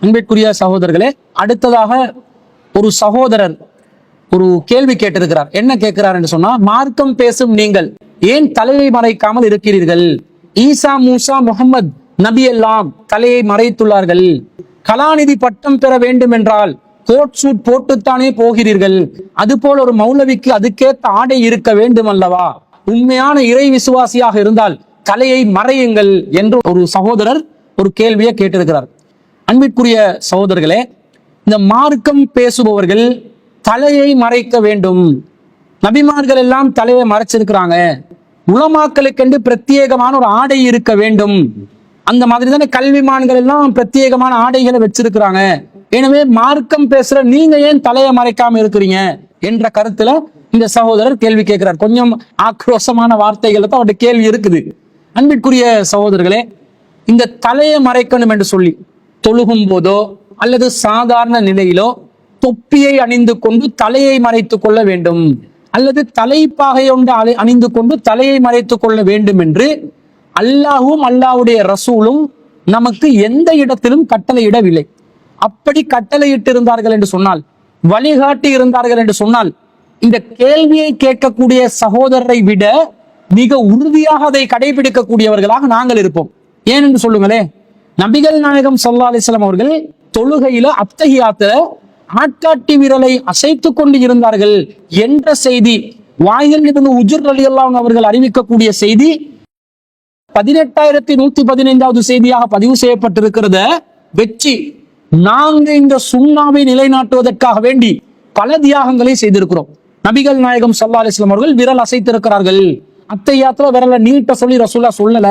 அன்பிற்குரிய சகோதரர்களே, அடுத்ததாக ஒரு சகோதரர் ஒரு கேள்வி கேட்டிருக்கிறார். என்ன கேட்கிறார் என்று சொன்னா, மார்க்கம் பேசும் நீங்கள் ஏன் தலையை மறைக்காமல் இருக்கிறீர்கள்? ஈசா, மூசா, முகமது நபி எல்லாம் தலையை மறைத்துள்ளார்கள். கலாநிதி பட்டம் பெற வேண்டும் என்றால் கோட் சூட் போட்டுத்தானே போகிறீர்கள். அதுபோல் ஒரு மௌலவிக்கு அதுக்கேற்ற ஆடை இருக்க வேண்டும் அல்லவா? உண்மையான இறை விசுவாசியாக இருந்தால் தலையை மறையுங்கள் என்று ஒரு சகோதரர் ஒரு கேள்வியை கேட்டிருக்கிறார். அன்பிற்குரிய சகோதரர்களே, இந்த மார்க்கம் பேசுபவர்கள் தலையை மறைக்க வேண்டும். நபிமார்கள் எல்லாம் தலையை மறைச்சிருக்கிறாங்க. உலமாக்களுக்கென்று பிரத்யேகமான ஒரு ஆடை இருக்க வேண்டும். அந்த மாதிரி தானே கல்விமான்கள் எல்லாம் பிரத்யேகமான ஆடைகளை வச்சிருக்கிறாங்க. எனவே மார்க்கம் பேசுற நீங்க ஏன் தலையை மறைக்காம இருக்கிறீங்க என்ற கருத்துல இந்த சகோதரர் கேள்வி கேட்கிறார். கொஞ்சம் ஆக்ரோஷமான வார்த்தைகள் தான் அவருடைய கேள்வி இருக்குது. அன்பிற்குரிய சகோதரர்களே, இந்த தலையை மறைக்கணும் என்று சொல்லி தொழுகும் போதோ அல்லது சாதாரண நிலையிலோ தொப்பியை அணிந்து கொண்டு தலையை மறைத்துக் கொள்ள வேண்டும், அல்லது தலைப்பாகை ஒன்று அணிந்து கொண்டு தலையை மறைத்துக் கொள்ள வேண்டும் என்று அல்லாஹும் அல்லாஹ்வுடைய ரசூலும் நமக்கு எந்த இடத்திலும் கட்டளையிடவில்லை. அப்படி கட்டளையிட்டு இருந்தார்கள் என்று சொன்னால், வழிகாட்டி இருந்தார்கள் என்று சொன்னால், இந்த கேள்வியை கேட்கக்கூடிய சகோதரரை விட மிக உறுதியாக அதை கடைபிடிக்கக்கூடியவர்களாக நாங்கள் இருப்போம். ஏன் என்று சொல்லுங்களே, நபிகள் நாயகம் ஸல்லல்லாஹு அலைஹி வஸல்லம் அவர்கள் தொழுகையில அத்தஹியாத்துல ஆட்காட்டி விரலை அசைத்து கொண்டு இருந்தார்கள் என்ற செய்தி, வாயில் இருந்து உஜுர் ரலியல்லாஹு அவர்கள் அறிவிக்கக்கூடிய செய்தி 18115வது செய்தியாக பதிவு செய்யப்பட்டிருக்கிறத வெற்றி நாங்க இந்த சுன்னாவை நிலைநாட்டுவதற்காக வேண்டி பல தியாகங்களை செய்திருக்கிறோம். நபிகள் நாயகம் ஸல்லல்லாஹு அலைஹி வஸல்லம் அவர்கள் விரல் அசைத்திருக்கிறார்கள். அத்தஹியாத்துல விரலை நீட்ட சொல்லி ரசூலா சொல்லல.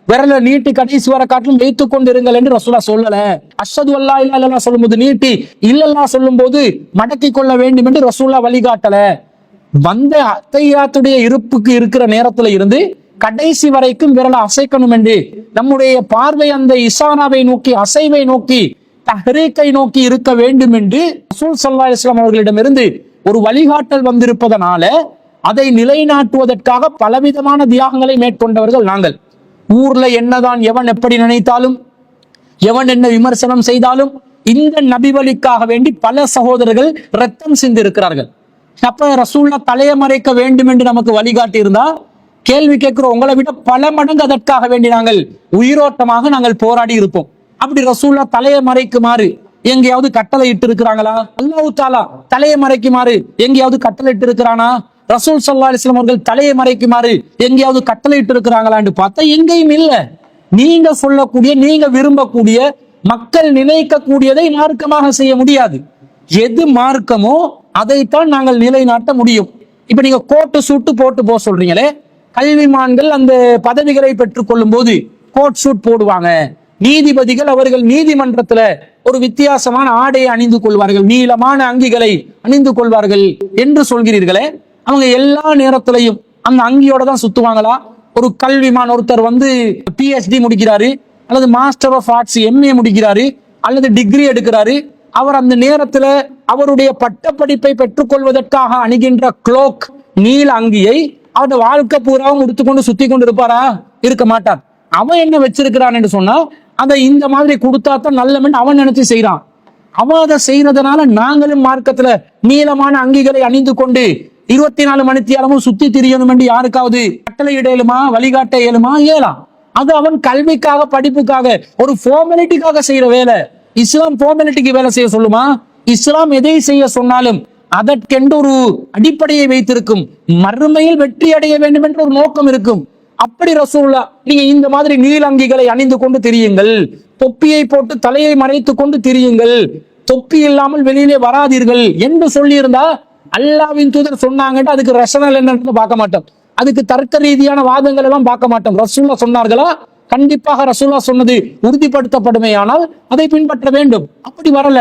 விரல நீட்டி கடைசி வர காட்டிலும் வைத்துக் கொண்டிருங்கள் என்று ரசூலா சொல்லல. அஷ்ஹது அல்லா இலாஹா இல்லல்லாஹ் சொல்லும்போது நீட்டி, இல்லல்லா சொல்லும் போது மடக்கி கொள்ள வேண்டும் என்று ரசூலா வழிகாட்டல. வந்த அத்தஹியாத்துடைய இருப்புக்கு இருக்கிற நேரத்துல இருந்து கடைசி வரைக்கும் விரலை அசைக்கணும் என்று நம்முடைய பார்வை அந்த இசானாவை நோக்கி, அசைவை நோக்கி, தஹ்ரீக்கை நோக்கி இருக்க வேண்டும் என்று ரசூல் ஸல்லல்லாஹு அலைஹி வஸல்லம் அவர்களிடமிருந்து ஒரு வழிகாட்டல் வந்திருப்பதனால அதை நிலைநாட்டுவதற்காக பலவிதமான தியாகங்களை மேற்கொண்டவர்கள் நாங்கள். ஊர்ல என்னதான் எவன் எப்படி நினைத்தாலும், எவன் என்ன விமர்சனம் செய்தாலும் இந்த நபி வழிக்காக வேண்டி பல சகோதரர்கள் ரத்தம் சிந்தி இருக்கிறார்கள். அப்ப ரசூல்லா தலையை மறைக்க வேண்டும் என்று நமக்கு வழிகாட்டி இருந்தா, கேள்வி கேட்கிற உங்களை விட பல மடங்கு அதற்காக வேண்டி நாங்கள் உயிரோட்டமாக நாங்கள் போராடி இருப்போம். அப்படி ரசூல்லா தலையை மறைக்குமாறு எங்கேயாவது கட்டளை இட்டு இருக்கிறாங்களா? அல்லாஹ் தஆலா தலையை மறைக்குமாறு எங்கேயாவது கட்டளை இட்டு இருக்கிறானா? ரசூல் ஸல்லல்லாஹு அலைஹி வஸல்லம் அவர்கள் தலையை மறைக்குமாறு எங்கேயாவது கட்டளையிட்டு இருக்கிறாங்களான்னு பார்த்தா எங்கேயும் இல்ல. நீங்க சொல்லக்கூடிய, நீங்க விரும்பக்கூடிய, மக்கள் நினைக்கக்கூடியதை மார்க்கமாக செய்ய முடியாது. எது மார்க்கமோ அதைத்தான் நாங்கள் நிலைநாட்ட முடியும். இப்ப நீங்க கோட்டு சூட்டு போட்டு போக சொல்றீங்களே, கல்விமான்கள் அந்த பதவிகளை பெற்றுக் கொள்ளும் போது கோட் சூட் போடுவாங்க. நீதிபதிகள் அவர்கள் நீதிமன்றத்துல ஒரு வித்தியாசமான ஆடையை அணிந்து கொள்வார்கள், நீளமான அங்கிகளை அணிந்து கொள்வார்கள் என்று சொல்கிறீர்களே, அவங்க எல்லா நேரத்திலையும் அந்த அங்கியோட தான் சுத்துவாங்களா? ஒரு கல்விமான் ஒருத்தர் PhD முடிக்கிறாரு, அல்லது மாஸ்டர் ஆஃப் ஆர்ட்ஸ் MA முடிக்கிறாரு, அல்லது டிகிரி எடுக்கிறாரு. அவர் அந்த நேரத்துல அவருடைய பட்டப்படிப்பை பெற்றுக்கொள்வதற்காக அணிகின்ற க்ளோக், நீல அங்கியை அவருடைய வாழ்க்கை பூராவும் உடுத்துக்கொண்டு சுத்தி கொண்டு இருப்பாரா? இருக்க மாட்டார். அவன் என்ன வச்சிருக்கிறான் என்று சொன்னா, அதை இந்த மாதிரி கொடுத்தா தான் நல்லமென்று அவன் நினைச்சு செய்யறான். அவன் அதை செய்யறதுனால நாங்களும் மார்க்கத்துல நீளமான அங்கிகளை அணிந்து கொண்டு 24 மணித்தியாலமும் சுத்தி திரியணும் என்று யாருக்காவது கட்டளை இடையிலுமா, வழிகாட்ட இயலுமா? இயலாம். அது அவன் கல்விக்காக, படிப்புக்காக, ஒரு ஃபார்மாலிட்டிக்காக செய்யற வேலை. இஸ்லாம் ஃபார்மாலிட்டிக்கு வேலை செய்ய சொல்லுமா? இஸ்லாம் எதை செய்ய சொன்னாலும் அதற்கென்று ஒரு அடிப்படையை வைத்திருக்கும். மறுமையில் வெற்றி அடைய வேண்டும் என்ற ஒரு நோக்கம் இருக்கும். அப்படி ரசூலுல்லாஹ் நீங்க இந்த மாதிரி நீலங்கிகளை அணிந்து கொண்டு திரியுங்கள், தொப்பியை போட்டு தலையை மறைத்துக் கொண்டு திரியுங்கள், தொப்பி இல்லாமல் வெளியிலே வராதீர்கள் என்று சொல்லி இருந்தா அல்லாஹ்வின் தூதர் சொன்னாங்கன்னு அதுக்கு ரஷனல் என்னன்னு பார்க்க மாட்டோம். அதுக்கு தர்க்க ரீதியான வாதங்கள் எல்லாம் பார்க்க மாட்டோம். ரசூலுல்லாஹ் சொன்னார்களா? கண்டிப்பாக ரசூலுல்லாஹ் சொன்னது உறுதிப்படுத்தப்படுமையானால் அதை பின்பற்ற வேண்டும். அப்படி வரல.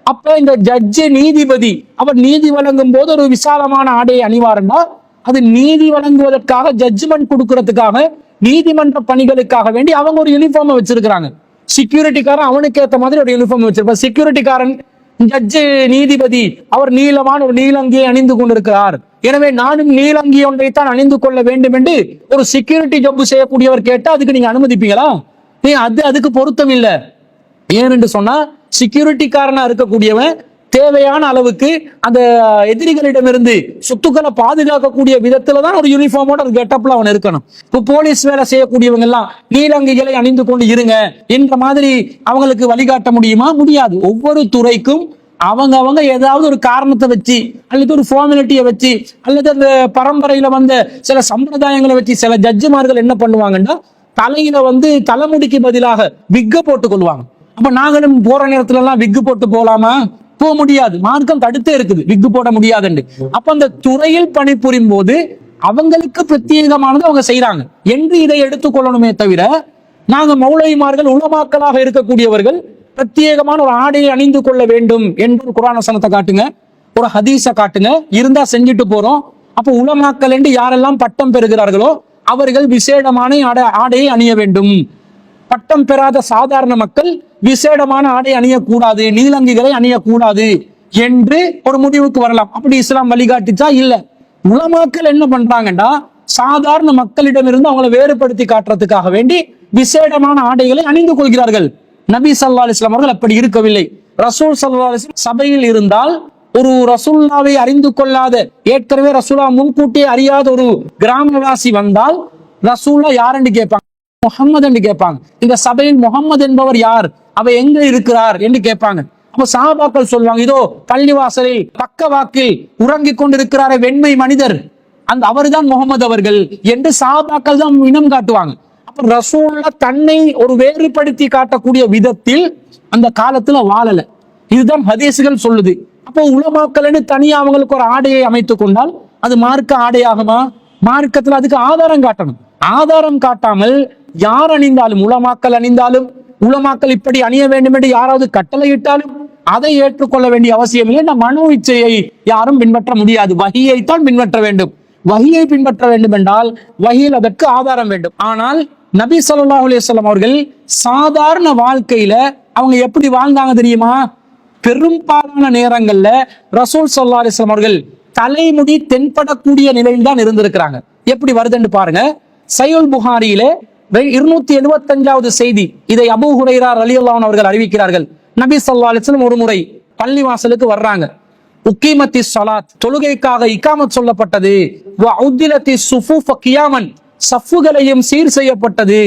அப்ப இந்த ஜட்ஜ், நீதிபதி, அவர் நீதி வழங்கும் போது ஒரு விசாலமான ஆடையை அணிவாருன்னா அது நீதி வழங்குவதற்காக, ஜட்ஜ்மெண்ட் கொடுக்கறதுக்காக, நீதிமன்ற பணிகளுக்காக வேண்டி அவங்க ஒரு யூனிஃபார்ம் வச்சிருக்கிறாங்க. செக்யூரிட்டிக்காரன் அவனுக்கு ஏற்ற மாதிரி ஒரு யூனிஃபார்ம் வச்சிருப்பார். செக்யூரிட்டிக்காரன் ஜட்ஜு, நீதிபதி அவர் நீளமான ஒரு நீலங்கியை அணிந்து கொண்டிருக்கிறார், எனவே நானும் நீலங்கி ஒன்றைத்தான் அணிந்து கொள்ள வேண்டும் என்று ஒரு செக்யூரிட்டி ஜாப் செய்யக்கூடியவர் கேட்டா அதுக்கு நீங்க அனுமதிப்பீங்களா? அதுக்கு பொருத்தம் இல்லை. ஏனென்று சொன்னா செக்யூரிட்டிக்காரனா இருக்கக்கூடியவன் தேவையான அளவுக்கு அந்த எதிரிகளிடமிருந்து சொத்துக்களை பாதுகாக்கக்கூடிய விதத்துல தான் ஒரு யூனிஃபார்மோட ஒரு கெட்டப்ல அவன் இருக்கணும். இப்போ போலீஸ் வேலை செய்யக்கூடியவங்க எல்லாம் நீலங்கிகளை அணிந்து கொண்டு இருங்க என்ற மாதிரி அவங்களுக்கு வழிகாட்ட முடியுமா? முடியாது. ஒவ்வொரு துறைக்கும் அவங்க ஏதாவது ஒரு காரணத்தை வச்சு அல்லது ஒரு ஃபார்மாலிட்டியை வச்சு அல்லது அந்த பரம்பரையில வந்த சில சம்பிரதாயங்களை வச்சு சில ஜட்ஜுமார்கள் என்ன பண்ணுவாங்கன்னா தலையில தலைமுடிக்கு பதிலாக விக்க போட்டு கொள்வாங்க. அப்ப நாங்களும் போற நேரத்துல எல்லாம் விக்கு போட்டு போலாமா? போக முடியாது. மார்க்கம் தடுத்தே இருக்குது, விக்கு போட முடியாதுன்னு. அப்ப அந்த துறையில் பணிபுரியும் போது அவங்களுக்கு பிரத்யேகமானது அவங்க செய்யறாங்க என்று இதை எடுத்துக்கொள்ளணுமே தவிர, நாங்க மௌலவிமார்கள் உலமாக்களாக இருக்கக்கூடியவர்கள் பிரத்யேகமான ஒரு ஆடையை அணிந்து கொள்ள வேண்டும் என்று குர்ஆன் வசனத்தை காட்டுங்க, ஒரு ஹதீஸை காட்டுங்க, இருந்தா செஞ்சுட்டு போறோம். அப்ப உலமாக்கள் என்று யாரெல்லாம் பட்டம் பெறுகிறார்களோ அவர்கள் விசேடமான ஆடையை அணிய வேண்டும். பட்டம் பெறாத சாதாரண மக்கள் விசேடமான ஆடை அணியக்கூடாது, நீலங்கிகளை அணியக்கூடாது என்று ஒரு முடிவுக்கு வரலாம். அப்படி இஸ்லாம் வழிகாட்டுச்சா? இல்ல. உலமாக்கள் என்ன பண்றாங்கன்னா சாதாரண மக்களிடமிருந்து அவங்களை வேறுபடுத்தி காட்டுறதுக்காக வேண்டி விசேடமான ஆடைகளை அணிந்து கொள்கிறார்கள். நபி ஸல்லல்லாஹு அலைஹி வஸல்லம் அவர்கள் அப்படி இருக்கவில்லை. ரசூல் ஸல்லல்லாஹு அலைஹி வஸல்லம் சபையில் இருந்தால் ஒரு ரசூலுல்லாவை அறிந்து கொள்ளாத, ஏற்கனவே ரசூலா முன்கூட்டியே அறியாத ஒரு கிராமவாசி வந்தால் ரசூல்லா யாருன்னு கேட்பாங்க? முஹம்மது என்று கேட்பாங்க. இந்த சபையில் முஹம்மது என்பவர் யார், அவர் எங்க இருக்கிறார் என்று கேட்பாங்க. அப்ப சஹாபாக்கள் சொல்லுவாங்க, இதோ பள்ளிவாசலில் பக்க வாக்கில் உறங்கிக் கொண்டிருக்கிறாரே வெண்மை மனிதர், அவர்தான் முகமது அவர்கள் என்று சஹாபாக்கள் தான் இனம் காட்டுவாங்க. அப்ப ரசூலுல்லாஹ் தன்னை ஒரு வேறுபடுத்தி காட்டக்கூடிய விதத்தில் அந்த காலத்துல வாழல. இதுதான் ஹதீஸ்கள் சொல்லுது. அப்போ உலமாக்கள் தனியா அவங்களுக்கு ஒரு ஆடையை அமைத்துக் கொண்டால் அது மார்க்க ஆடையாகுமா? மார்க்கத்துல அதுக்கு ஆதாரம் காட்டணும். ஆதாரம் காட்டாமல் யார் அணிந்தாலும், உலமாக்கள் அணிந்தாலும், உலமாக்கள் இப்படி அணிய வேண்டும் என்று யாராவது கட்டளையிட்டாலும் அதை ஏற்றுக்கொள்ள வேண்டிய அவசியம் இல்லை. இந்த மனோ இச்சையை யாரும் பின்பற்ற முடியாது. வஹியைத்தான் பின்பற்ற வேண்டும். வஹியை பின்பற்ற வேண்டும் என்றால் வஹியில் அதற்கு ஆதாரம் வேண்டும். ஆனால் நபி ஸல்லல்லாஹு அலைஹி வஸல்லம் அவர்கள் சாதாரண வாழ்க்கையில அவங்க எப்படி வாழ்ந்தாங்க தெரியுமா? பெரும்பாலான நேரங்கள்ல ரசூல் ஸல்லல்லாஹு அலைஹி வஸல்லம் அவர்கள் தலைமுடி தென்படக்கூடிய நிலையில் தான் இருந்திருக்கிறாங்க. எப்படி வருதுன்னு பாருங்க. சஹீஹுல் புகாரியிலே 275வது செய்தி. இதை அபூ ஹுரைரா ரலியல்லாஹு அன்ஹு அவர்கள் அறிவிக்கிறார்கள். நபி ஸல்லல்லாஹு அலைஹி வஸல்லம் ஒரு முறை பள்ளிவாசலுக்கு வர்றாங்க. உக்கீமத்தி ஸலாத், தொழுகைக்காக இகாமத் சொல்லப்பட்டது. வ உத்திலத்தி ஸுஃபூஃப கியாமன், சஃப்புகளையும் சீர் செய்யப்பட்டது.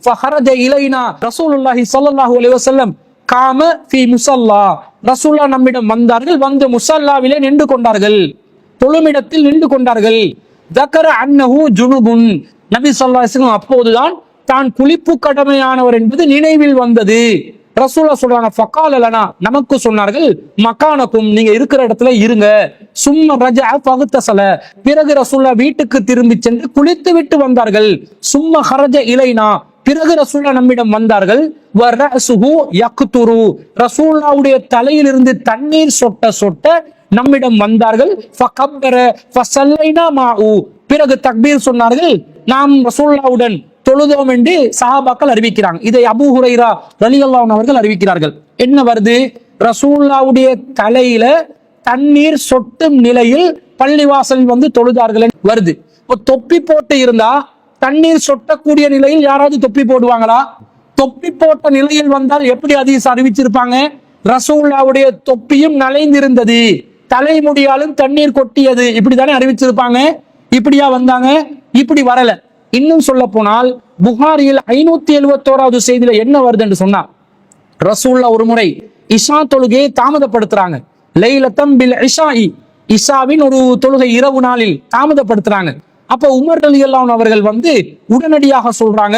ஃபஹரஜ இலைனா ரசூலுல்லாஹி ஸல்லல்லாஹு அலைஹி வஸல்லம் காம ஃபீ முஸல்லா, ரசூலுல்லாஹ் நம்மிடம் வந்தார்கள், வந்து முஸல்லாவிலே நின்று கொண்டார்கள், தொழுமிடத்தில் நின்று கொண்டார்கள். தக்கர அன்னஹு ஜுனுபுன், நபி ஸல்லல்லாஹு அலைஹி வஸல்லம் அப்போதுதான் தான் குளிப்பு கடமையானவர் என்பது நினைவில் வந்தது. ரசூலுல்லாஹ் சொல்றாங்க, ஃபகால லனா, நமக்கு சொன்னார்கள், மகானக்கும், நீங்க இருக்கிற இடத்துல இருங்க. சும்ம ரஜஅ ஃபக்தஸல, பிறகு ரசூலுல்லாஹ் வீட்டுக்கு திரும்பி சென்று குளித்து விட்டு வந்தார்கள். சும்ம ஹரஜ இலைனா, பிறகு ரசூலுல்லாஹ் நம்மிடம் வந்தார்கள். வ ரஅஸுஹு யக்துரு, ரசூலுல்லாஹ்வுடைய தலையிலிருந்து தண்ணீர் சொட்ட சொட்ட நம்மிடம் வந்தார்கள். ஃபகப்பர ஃபஸல்லைனா மாஉ, பிறகு தக்பீர் சொன்னார்கள், நாம் ரசூலுல்லாஹ்வுடன் தொழுதோம் என்று சஹாபாக்கள் அறிவிக்கிறாங்க. இதை அபூ ஹுரைரா ரலியல்லாஹு அன்ஹு அவர்கள் அறிவிக்கிறார்கள். என்ன வருது? ரசூலுல்லாஹ்வுடைய தலையில தண்ணீர் சொட்டும் நிலையில் பள்ளிவாசலில் வந்து தொழுதார்கள் வருது. இப்போ தொப்பி போட்டு இருந்தா தண்ணீர் சொட்டக்கூடிய நிலையில் யாராவது தொப்பி போடுவாங்களா? தொப்பி போட்ட நிலையில் வந்தால் எப்படி ஹதீஸ் அறிவிச்சிருப்பாங்க? ரசூலுல்லாஹ்வுடைய தொப்பியும் நனைந்திருந்தது, தலைமுடியாலும் தண்ணீர் கொட்டியது, இப்படித்தானே அறிவிச்சிருப்பாங்க. இப்படியா வந்தாங்க? இப்படி வரல. இன்னும் சொல்ல போனால் புகாரியில் 571வது செய்தியில என்ன வருது என்று சொன்னா, ரசூலுல்லாஹ் ஒரு முறை இஷா தொழுகையை தாமதப்படுத்துறாங்க. லைலத்தம் பில் இஷாஇ, இஷாவின் ஒரு தொழுகை இரவு நாளில் தாமதப்படுத்துறாங்க. அப்ப உமர் ரலியல்லாஹு அன்ஹு அவர்கள் வந்து உடனடியாக சொல்றாங்க,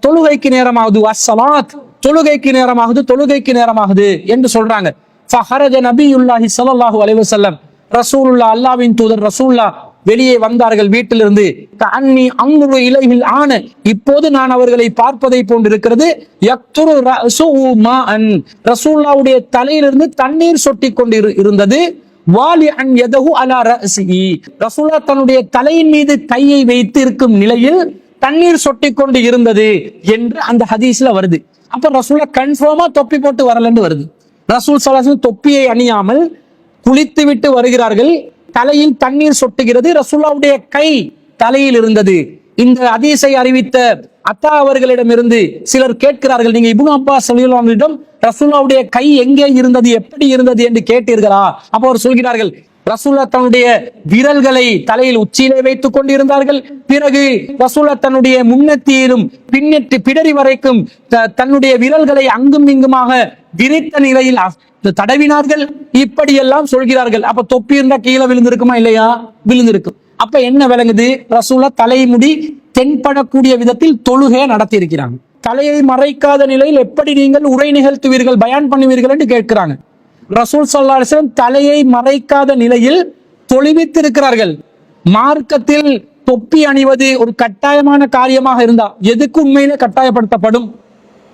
தொழுகைக்கு நேரமாகுது, அஸ்ஸலாத், தொழுகைக்கு நேரமாகுது, தொழுகைக்கு நேரமாகுது என்று சொல்றாங்க. ஃபஹரஜ நபியுல்லாஹி ஸல்லல்லாஹு அலைஹி வஸல்லம், ரசூலுல்லாஹ், அல்லாஹ்வின் தூதர் ரசூலுல்லாஹ் வெளியே வந்தார்கள் வீட்டிலிருந்து. கஅன்னி அன்துரு இலைஹில் ஆன, இப்போது நான் அவர்களை பார்ப்பதை போன்றிருக்கிறது. யக்துரு ரஅஸுஹு மாஅன், ரசூலுல்லாஹ்வுடைய தலையிலிருந்து தண்ணீர் சொட்டிக் கொண்டு இருந்தது. வாலி அன் யதஹு அலா ரஅஸிஹி, ரசூலுல்லாஹ் தன்னுடைய தலையின் மீது கையை வைத்து இருக்கும் நிலையில் தண்ணீர் சொட்டிக் கொண்டு இருந்தது என்று அந்த ஹதீஸ்ல வருது. அப்ப ரசூலுல்லாஹ் கன்ஃபார்மா தொப்பி போட்டு வரலன்னு வருது. ரசூல் ஸல்லல்லாஹு அலைஹி வஸல்லம் தொப்பியை அணியாமல் குளித்து விட்டு வருகிறார்கள். தலையில் தண்ணீர் சொட்டுகிறது, ரசூலுல்லாஹ்வுடைய கை தலையில் இருந்தது. இந்த ஹதீஸை அறிவித்த அத்தா அவர்களிடமிருந்து சிலர் கேட்கிறார்கள், நீங்க இப்னு அப்பாஸ் ரலியல்லாஹு அன்ஹுவிடம் ரசூலுல்லாஹ்வுடைய கை எங்கே இருந்தது, எப்படி இருந்தது என்று கேட்டீர்களா? அப்ப அவர் சொல்கிறார்கள், ரசூலுல்லாஹ் தன்னுடைய விரல்களை தலையில் உச்சியிலே வைத்துக் கொண்டிருந்தார்கள். பிறகு ரசூலுல்லாஹ் தன்னுடைய முன்னத்தியிலும் பிடரி வரைக்கும் தன்னுடைய விரல்களை அங்கும் இங்குமாக விரித்த நிலையில் தடவினார்கள். இப்படியெல்லாம் சொல்கிறார்கள். அப்ப தொப்பி இருந்தா கீழே விழுந்திருக்குமா? இல்லையா? விழுந்திருக்கும். அப்ப என்ன விளங்குது? ரசூலுல்லாஹ் தலைமுடி தென்படக்கூடிய விதத்தில் தொழுகை நடத்தி இருக்கிறாங்க. தலையை மறைக்காத நிலையில் எப்படி நீங்கள் உரை நிகழ்த்துவீர்கள், பயான் பண்ணுவீர்கள் என்று கேட்கிறாங்க. ரசூல் ஸல்லல்லாஹு அலைஹி வஸல்லம் தலையை மறைக்காத நிலையில் தொழுவித்திருக்கிறார்கள். மார்க்கத்தில் தொப்பி அணிவது ஒரு கட்டாயமான காரியமாக இருந்தா எதுக்கு உண்மையிலே கட்டாயப்படுத்தப்படும்?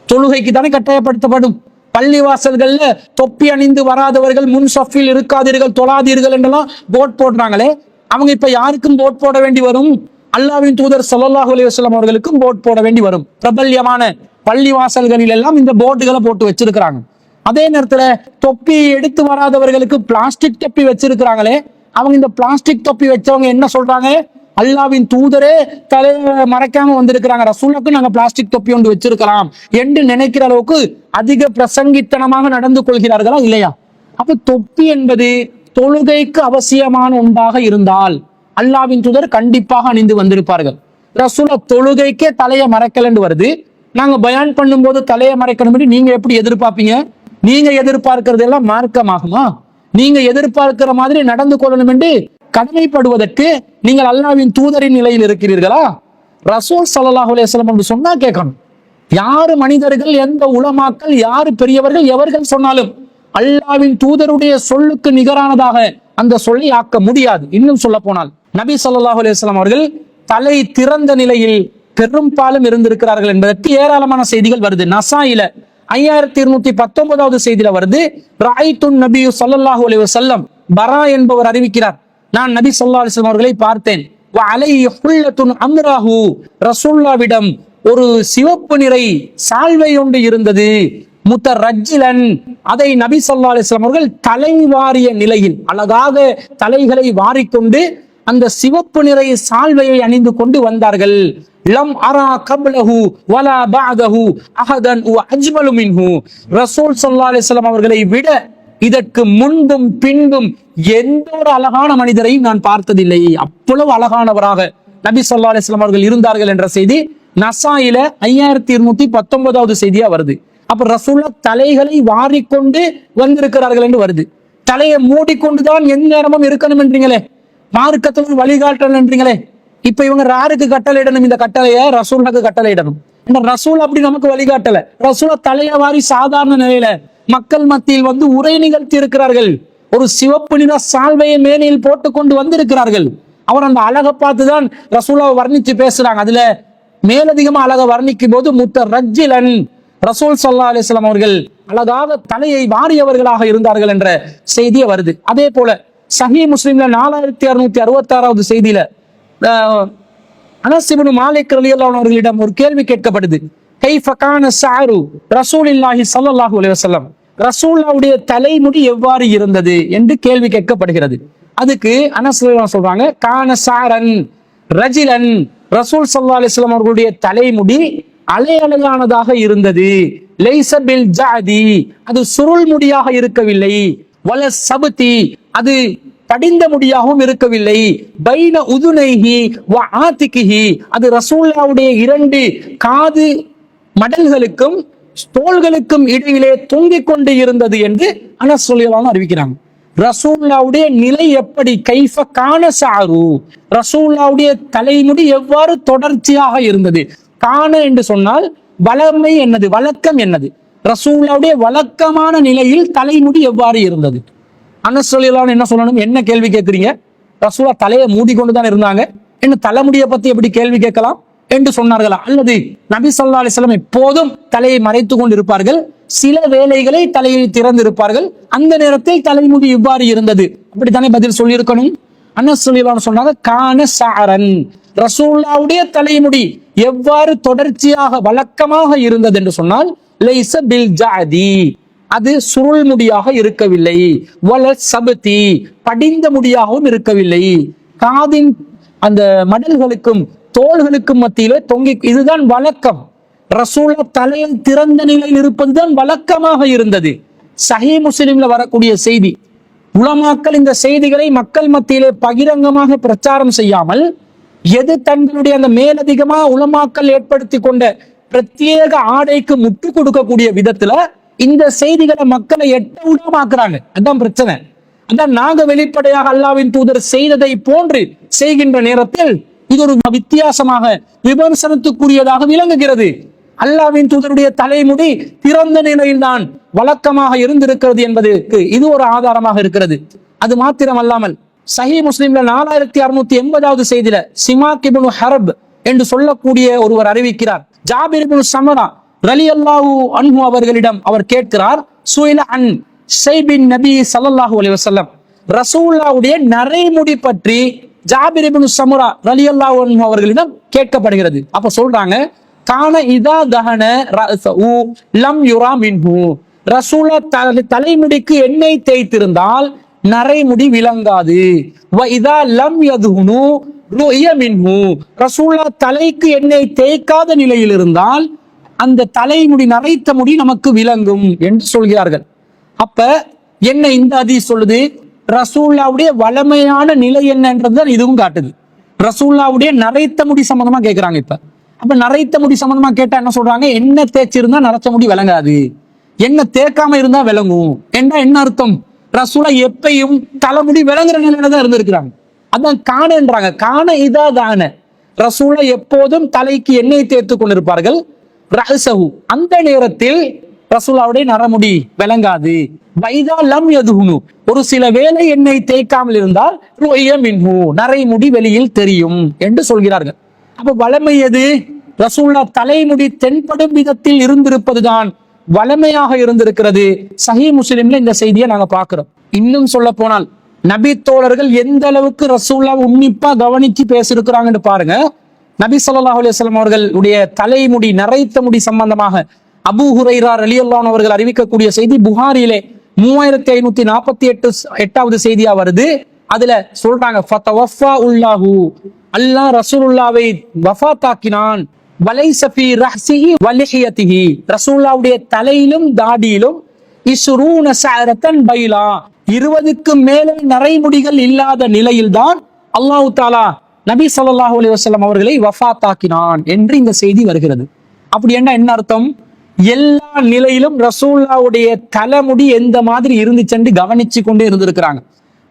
தொழுகைக்கு தானே கட்டாயப்படுத்தப்படும். பள்ளிவாசல்கள்ல தொப்பி அணிந்து வராதவர்கள் முன் சஃபில் இருக்காதீர்கள், தொழாதீர்கள் என்றெல்லாம் போர்ட் போடுறாங்களே, அவங்க இப்ப யாருக்கும் போர்ட் போட வேண்டி வரும்? அல்லாஹ்வின் தூதர் ஸல்லல்லாஹு அலைஹி வஸல்லம் அவர்களுக்கும் போர்ட் போட வேண்டி வரும். பிரபல்யமான பள்ளிவாசல்களில் எல்லாம் இந்த போர்டுகளை போட்டு வச்சிருக்கிறாங்க. அதே நேரத்துல தொப்பி எடுத்து வராதவர்களுக்கு பிளாஸ்டிக் தொப்பி வச்சிருக்கிறாங்களே, அவங்க இந்த பிளாஸ்டிக் தொப்பி வச்சவங்க என்ன சொல்றாங்க? அல்லாஹ்வின் தூதரே தலையை மறைக்காம வந்திருக்கிறாங்க, ரசூலுக்கு நாங்க பிளாஸ்டிக் தொப்பி ஒன்று வச்சிருக்கலாம் என்று நினைக்கிற அளவுக்கு அதிக பிரசங்கித்தனமாக நடந்து கொள்கிறார்களா? இல்லையா? அப்ப தொப்பி என்பது தொழுகைக்கு அவசியமான ஒன்றாக இருந்தால் அல்லாஹ்வின் தூதர் கண்டிப்பாக அணிந்து வந்திருப்பார்கள். ரசூலுல்லாஹ் தொழுகைக்கே தலையை மறைக்கலன்னு வருது, நாங்க பயான் பண்ணும் போது தலையை மறைக்கணும், நீங்க எப்படி எதிர்பார்ப்பீங்க? நீங்க எதிர்பார்க்கிறது எல்லாம் மார்க்கமாகுமா? நீங்க எதிர்பார்க்கிற மாதிரி நடந்து கொள்ளணும் என்று கடமைப்படுவதற்கு நீங்கள் அல்லாஹ்வின் தூதரின் நிலையில் இருக்கிறீர்களா? ரசூல் ஸல்லல்லாஹு அலைஹி வஸல்லம் என்று சொன்னா கேட்கணும். யாரு மனிதர்கள், எந்த உலமாக்கள், யாரு பெரியவர்கள், எவர்கள் சொன்னாலும் அல்லாஹ்வின் தூதருடைய சொல்லுக்கு நிகரானதாக அந்த சொல்லி ஆக்க முடியாது. இன்னும் சொல்ல போனால் நபி ஸல்லல்லாஹு அலைஹி வஸல்லம் அவர்கள் தலை திறந்த நிலையில் பெரும்பாலும் இருந்திருக்கிறார்கள் என்பதற்கு ஏராளமான செய்திகள் வருது. நசாயில 5219வது செய்தியில வருது, ராயித்துன் நபி ஸல்லல்லாஹு அலைஹி வஸல்லம், பரா என்பவர் அறிவிக்கிறார், நான் நபி ஸல்லல்லாஹு அலைஹி வஸல்லம் அவர்களை பார்த்தேன். வ அலைஹி ஹுல்லத்துன் அம்ராஹு, ரசூலுல்லாஹ்விடம் ஒரு சிவப்பு நிறை சால்வை ஒன்று இருந்தது. முத்தரஜ்ஜிலன், அதை நபி ஸல்லல்லாஹு அலைஹி வஸல்லம் அவர்கள் தலை வாரிய நிலையில் அழகாக தலைகளை வாரிக்கொண்டு அந்த சிவப்பு நிறை சால்வையை அணிந்து கொண்டு வந்தார்கள். லம் அரா கப்லஹு வலா பஅதஹு அஹதன் வ அஜ்மலு மின்ஹு, ரசூல் ஸல்லல்லாஹு அலைஹி வஸல்லம் அவர்களை விட இதற்கு முன்பும் பின்பும் எந்த ஒரு அழகான மனிதரையும் நான் பார்த்ததில்லை. அவ்வளவு அழகானவராக நபி ஸல்லல்லாஹு அலைஹி வஸல்லம் அவர்கள் இருந்தார்கள் என்ற செய்தி நசாயில 5219வது செய்தியா வருது. அப்ப ரசூலுல்லாஹ் தலைகளை வாரிக்கொண்டு வந்திருக்கிறார்கள் என்று வருது. தலையை மூடிக்கொண்டுதான் எந்த நேரமும் இருக்கணும் என்றீங்களே, மார்க்கத்தில் வழிகாட்டல் என்றீங்களே, இப்ப இவங்க யாருக்கு கட்டளையிடணும்? இந்த கட்டளைய ரசூலுக்கு கட்டளையிடணும். ரசூல் அப்படி நமக்கு வழிகாட்டல. ரசூல தலையை வாரி சாதாரண நிலையில மக்கள் மத்தியில் வந்து உரை நிகழ்த்தி இருக்கிறார்கள். ஒரு சிவப்பு நிற சால்வையை மேனியில் போட்டுக்கொண்டு வந்திருக்கிறார்கள். அவர் அந்த அழகை பார்த்துதான் ரசூலாவை வர்ணிச்சு பேசுறாங்க. அதுல மேலதிகமா அழகை வர்ணிக்கும் போது முத்தரஜ்ஜிலன், ரசூல் ஸல்லல்லாஹு அலைஹி வஸல்லம் அவர்கள் அழகாக தலையை வாரியவர்களாக இருந்தார்கள் என்ற செய்தியே வருது. அதே போல சஹீஹ் முஸ்லிம்ல 4666வது செய்தியில அனஸ் இப்னு மாலிக் ரலியல்லாஹு அன்ஹு அவர்களிடம் ஒரு கேள்வி கேட்கப்படுது. கைஃப கான ஸஅரு ரசூலில்லாஹி ஸல்லல்லாஹு அலைஹி வஸல்லம், ரசூலுல்லாஹ்வுடைய தலைமுடி எவ்வாறு இருந்தது என்று கேள்வி கேட்கப்படுகிறது. அதுக்கு அனஸ் சொல்றாங்க, கான ஸஅரன் ரஜிலன், ரசூல் ஸல்லல்லாஹு அலைஹி வஸல்லம் அவர்களுடைய தலைமுடி அலையழகானதாக இருந்தது. லைஸ பில் ஜஅதி, அது சுருள் முடியாக இருக்கவில்லை. வல சபதி, அது படிந்த முடியாகவும் இருக்கவில்லை. பைன உதுனைஹி வ ஆதிகிஹி, அது ரசூலுல்லாஹ்வுடைய இரண்டு காது மடல்களுக்கும் தோள்களுக்கும் இடையிலே தொங்கிக் கொண்டு இருந்தது என்று அனஸ் ரலியல்லாஹு அறிவிக்கிறாங்க. ரசூலுல்லாஹ்வுடைய நிலை எப்படி? கைஃப கான ஸஅரு, ரசூலுல்லாஹ்வுடைய தலைமுடி எவ்வாறு தொடர்ச்சியாக இருந்தது? கான என்று சொன்னால் வளமை என்னது, வழக்கம் என்னது? ரசூலுல்லாஹ்வுடைய வழக்கமான நிலையில் தலைமுடி எவ்வாறு இருந்தது? அனஸ் ரலியல்லாஹு என்ன சொல்லணும்? என்ன கேள்வி கேட்கிறீங்க? ரசூலுல்லாஹ் தலையை மூடிக்கொண்டுதான் இருந்தாங்க, என்ன தலைமுடியை பத்தி எப்படி கேள்வி கேட்கலாம் என்று சொன்னார்களா? அல்லது நபி ஸல்லல்லாஹு அலைஹி வஸல்லம் எப்போதும் தலையை மறைத்து கொண்டு இருப்பார்கள், சில வேளைகளை தலையை திறந்து இருப்பார்கள், அந்த நேரத்தில் தலைமுடி இவ்வாறு இருந்தது, அப்படித்தானே பதில் சொல்லி இருக்கணும். அனஸ் ரலியல்லாஹு சொன்னாங்க, கான ஸஅரன், ரசூலுல்லாஹ்வுடைய தலைமுடி எவ்வாறு தொடர்ச்சியாக வழக்கமாக இருந்தது என்று சொன்னால் லைஸ பில் ஜஅதி, அது சுருள் முடியாக இருக்கவில்லை. வல சபதி, படிந்த முடியாகவும் இருக்கவில்லை. காதின் அந்த மடல்களுக்கும் தோள்களுக்கு மத்தியிலே தொங்கி, இதுதான் வழக்கம். ரசூலுல்லாஹ் தலையில் திறந்த நிலையில் இருப்பதுதான் வழக்கமாக இருந்தது. சஹீஹ் முஸ்லிம்ல வரக்கூடிய செய்தி, உலமாக்கள் இந்த செய்திகளை மக்கள் மத்தியிலே பகிரங்கமாக பிரச்சாரம் செய்யாமல், எது தங்களுடைய அந்த மேலதிகமா உலமாக்கள் ஏற்படுத்தி கொண்ட பிரத்யேக ஆடைக்கு முட்டு கொடுக்கக்கூடிய விதத்துல இந்த செய்திகளை மக்களை எட்ட விடாமாக்குறாங்க. அதான் பிரச்சனை. அதான் நாங்க வெளிப்படையாக அல்லாஹ்வின் தூதர் செய்ததை போன்று செய்கின்ற நேரத்தில் இது ஒரு வித்தியாசமாக விமர்சனத்துக்குரியதாக விளங்குகிறது. அல்லாஹ்வின் தூதருடைய தலைமுடி திறந்த நிலையில் தான் வழக்கமாக இருந்திருக்கிறது என்பதற்கு இது ஒரு ஆதாரமாக இருக்கிறது. அது மாத்திரம் அல்லாமல் சஹீஹ் முஸ்லிம்ல 4680வது செய்தியில சிமாக் இப்னு ஹர்ப் என்று சொல்லக்கூடிய ஒருவர் அறிவிக்கிறார், ஜாபிர் இப்னு சமரா ரலியல்லாஹு அன்ஹு அவர்களிடம் அவர் கேட்கிறார், சுயில அன் ஷைபின் நபி ஸல்லல்லாஹு அலைஹி வஸல்லம், ரசூலுல்லாஹ்வுடைய நரைமுடி பற்றி ஜாபிர் இப்னு சமரா ரலியல்லாஹு அன்ஹு அவர்களிடம் கேட்கப்படுகிறது. அப்ப சொல்றாங்க, கான இதா தஹன ரஸு லம் யுரா மின்ஹு, ரசூலுல்லாஹ் தலைமுடிக்கு எண்ணெய் தேய்த்திருந்தால் நரைமுடி விளங்காது. வ இதா லம் யதுஹுனு ருய மின்ஹு, ரசூலுல்லாஹ் தலைக்கு எண்ணெய் தேய்க்காத நிலையில் இருந்தால் அந்த தலைமுடி நரைத்த முடி நமக்கு விளங்கும் என்று சொல்கிறார்கள். அப்ப என்ன இந்த ஹதீஸ் சொல்லுது? ரசூலுல்லாஹ்வுடைய வளமையான நிலை என்னன்றதுதான் இதுவும் காட்டுது. ரசூலுல்லாஹ்வுடைய நரைத்த முடி சம்பந்தமா கேட்கிறாங்க. இப்ப அப்ப நரைத்த முடி சம்பந்தமா கேட்டா என்ன சொல்றாங்க? எண்ணெய் தேய்ச்சிருந்தா நரைச்ச முடி விளங்காது, எண்ணெய் தேய்க்காம இருந்தா விளங்கும் என்றா என்ன அர்த்தம்? ரசூலுல்லாஹ் எப்பையும் தலைமுடி விளங்குற நிலையில தான் இருந்திருக்கிறாங்க. அதான் காணன்றாங்க. காண இதா தான, ரசூலுல்லாஹ் எப்போதும் தலைக்கு எண்ணெய் தேய்த்து கொண்டிருப்பார்கள். ரஹ்சஹு, அந்த நேரத்தில் ரசூலுல்லாஹ்வுடைய நரமுடி விளங்காது. வைதா லம் யதுஹுனு, ஒரு சில வேளை எண்ணெய் தேய்க்காமல் இருந்தால் ருய மின்ஹு, நரைமுடி வெளியில் தெரியும் என்று சொல்கிறார்கள். அப்ப வளமை எது? ரசூலுல்லாஹ் தலைமுடி தென்படும் விதத்தில் இருந்திருப்பதுதான் வளமையாக இருந்திருக்கிறது. சஹீஹ் முஸ்லிம்ல இந்த செய்தியை நாங்க பார்க்கிறோம். இன்னும் சொல்ல போனால் நபி தோழர்கள் எந்த அளவுக்கு ரசூலுல்லாஹ் உன்னிப்பா கவனிச்சு பேசியிருக்கிறாங்கன்னு பாருங்க. நபி ஸல்லல்லாஹு அலைஹி வஸல்லம் அவர்களுடைய தலைமுடி நரைத்த முடி சம்பந்தமாக அபூ ஹுரைரா ரலியல்லாஹு அன்ஹு அவர்கள் அறிவிக்கக்கூடிய செய்தி புகாரியிலே 3548வது செய்தியா வருது. அதுல சொல்றாங்க, ஃபதவஃபா உல்லாஹு, அல்லாஹ் ரசூலுல்லாஹ்வை வஃபாத்தாக்கினான். வலைஸ ஃபீ ரஹ்ஸிஹி வ லிஹியதிஹி, ரசூலுல்லாஹ்வுடைய தலையிலும் தாடியிலும் இஸ்ரூன ஸஅரத்தன் பைலா, 20க்கு மேலே நரைமுடிகள் இல்லாத நிலையில்தான் அல்லாஹ் தஆலா நபி ஸல்லல்லாஹு அலைஹி வஸல்லம் அவர்களை வஃபாத்தாக்கினான் என்று இந்த செய்தி வருகிறது. அப்படி என்ன அர்த்தம்? எல்லா நிலையிலும் ரசூலுல்லாஹ்வுடைய தலைமுடி எந்த மாதிரி இருந்துச்சு கவனிச்சு கொண்டே இருந்திருக்கிறாங்க.